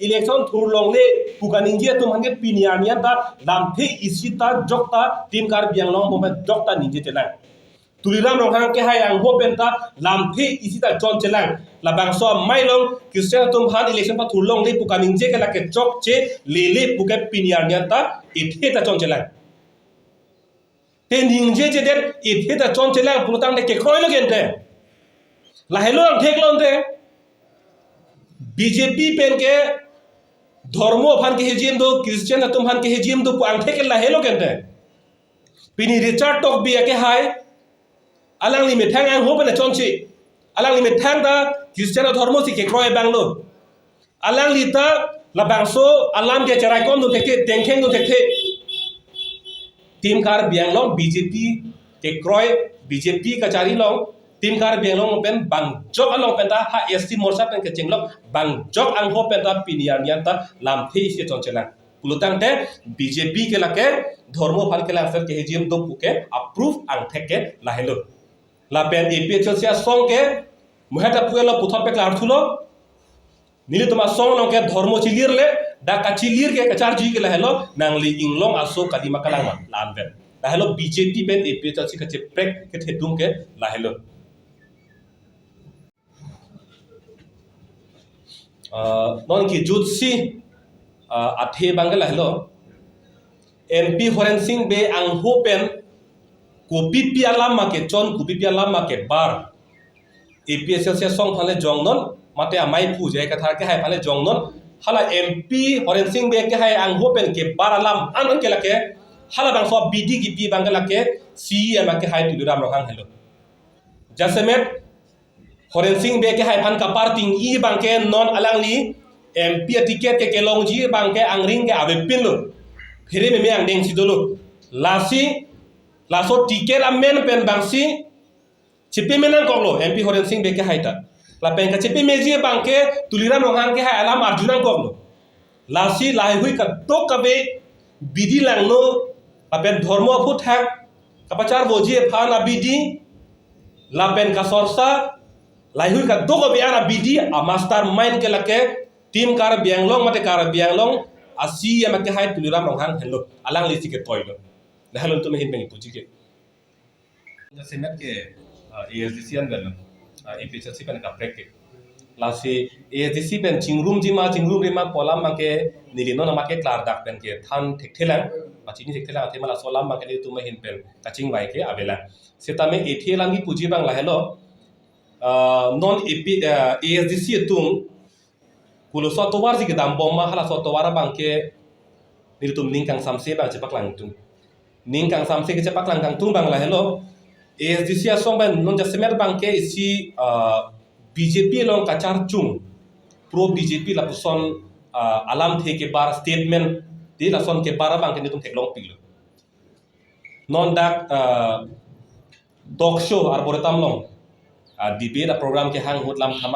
election थुर लोंगले पुकानिंजे तुम हंगे पिनियानिया दा लामथे इसिता जokta team car बियांगलों बोमे जokta निंजे चला तुलिराम रोहां के हाय आंगो पेंता लामथे इसिता चौन चला लाबांगसो माइलों क्रिस्टियन तुम हान इलेक्शन पा थुर लोंगले पुकानिंजे के लाके चौकचे लेले पुके पिनियानिया दा इथे ता चौन चला ते निंजे जेदर इथे ता चौन चला पुलतांग ने के खोय लगेंते लाहेलो अंठेक लोंते बीजेपी पेन के धर्मो फान के हेजियम दो क्रिश्चियन तुम फान के हेजियम दो अंठे के लाहेलो केंते पिनी रिचार्ड टॉक भी के हाय अलांग नि मेथांग आं हो बने चोंची अलांग नि मेथांग दा क्रिश्चियन धर्मो सि के क्रॉय बांगलो अलांग लिता लाबांगसो अलाम के चराय कोन दो तेके तेंखेंग दो तेके टीम कार बियांगलो बीजेपी के क्रॉय बीजेपी कचारी लो टीम कार बियांगलो पेन बांगजोक अलों पेन ता हा एसटी मोर्चा पेन के चिंगलो बांगजोक आं हो पेन ता पिनियानिया ता लामथे से चोंचेला पुलतांग ते बीजेपी के लाके धर्मो फाल के लासर के हेजियम दो पुके अप्रूव आं थेके लाहेलो ला पेन एपीएचएल से सॉन्ग के मुहेता पुएलो पुथप पे क्लार्थुलो निले तमा सॉन्ग नो के धर्मो चिलिर ले डा काचिलिर के कचार जी के लाहेलो नांगली इंगलोंग आसो कदिमा कलांग लानबे लाहेलो बीजेपी पेन एपीएचएल से के प्रेक के थेदुंग के लाहेलो नॉन की जुत्सी आठे बांगला हेलो एमपी हरेन सिंह बे आंहो पेन कोपी पियाला माके चौन कोपी पियाला माके बार एपीएसएल से सॉन्ग फाले जोंगनन माते आमाई पूजे कथा के हाय फाले जोंगनन हाला एमपी हरेन सिंह बे के हाय आंहो पेन के बार अलाम आनन के लाके हाला बांगसो बीडी की पी बांगला के सीएम के हाय तुलुराम रोहां हेलो जसमेट हरेन सिंह बे के हाय फान का पार्टिंग ई बांके नॉन अलांगली एमपी टिकेट के केलोंग जी बांके आंगरिंग के आवे पिन फिरे में आंग देंग सिदोलो लासी लासो टिकेट अमेन पेन बांसी चिपे में नन कोलो एमपी हरेन सिंह बे के हायता ला पेन का चिपे में जी बांके तुलिराम रोहां के हाय अलाम अर्जुना कोलो लासी लाई हुई का तो कबे बिदी लांगनो अपेन धर्म फुट है कपचार बोजी फान अबिदी ला पेन का सोरसा लाइहुई का दो बियाना बीडी आ मास्टर माइंड के लके टीम कार बियांगलोंग मते कार बियांगलोंग आसी या मते हाय तुलिराम रोहां हेलो अलांग लेसी के तोयलो लहलो तुम हिन बेंग पुजी के सेमेट के एएसडीसी अनगन एपीएचसी पेन का ब्रेक के लासी एएसडीसी पेन चिंगरूम जिमा पोलाम माके निलिनो नमाके क्लार दाक पेन के थान ठेकथेला माचिनी ठेकथेला थे मला सोलाम माके तुम हिन पेन काचिंग वाई के आवेला सेता में एथेलांगी पुजी बांग लाहेलो नॉन एएसडीसी तुम कुलो सोतवार जी के दाम बोमा हाला सोतवार बांके निर तुम निंकांग सामसे बांचे पकलांग तुम निंकांग सामसे के पकलांग कांग तुम बांगला हेलो एएसडीसी असों बन नॉन जसमेर बांके इसी बीजेपी लोग कचार चुंग प्रो बीजेपी लापुसन अलाम थे के बार स्टेटमेंट दे लासन के बार बांके नितुम थेकलोंग पिलो नॉन डाक टॉक शो आर बोरेताम लोंग डिबेट प्रोग्राम के हांग होतलाम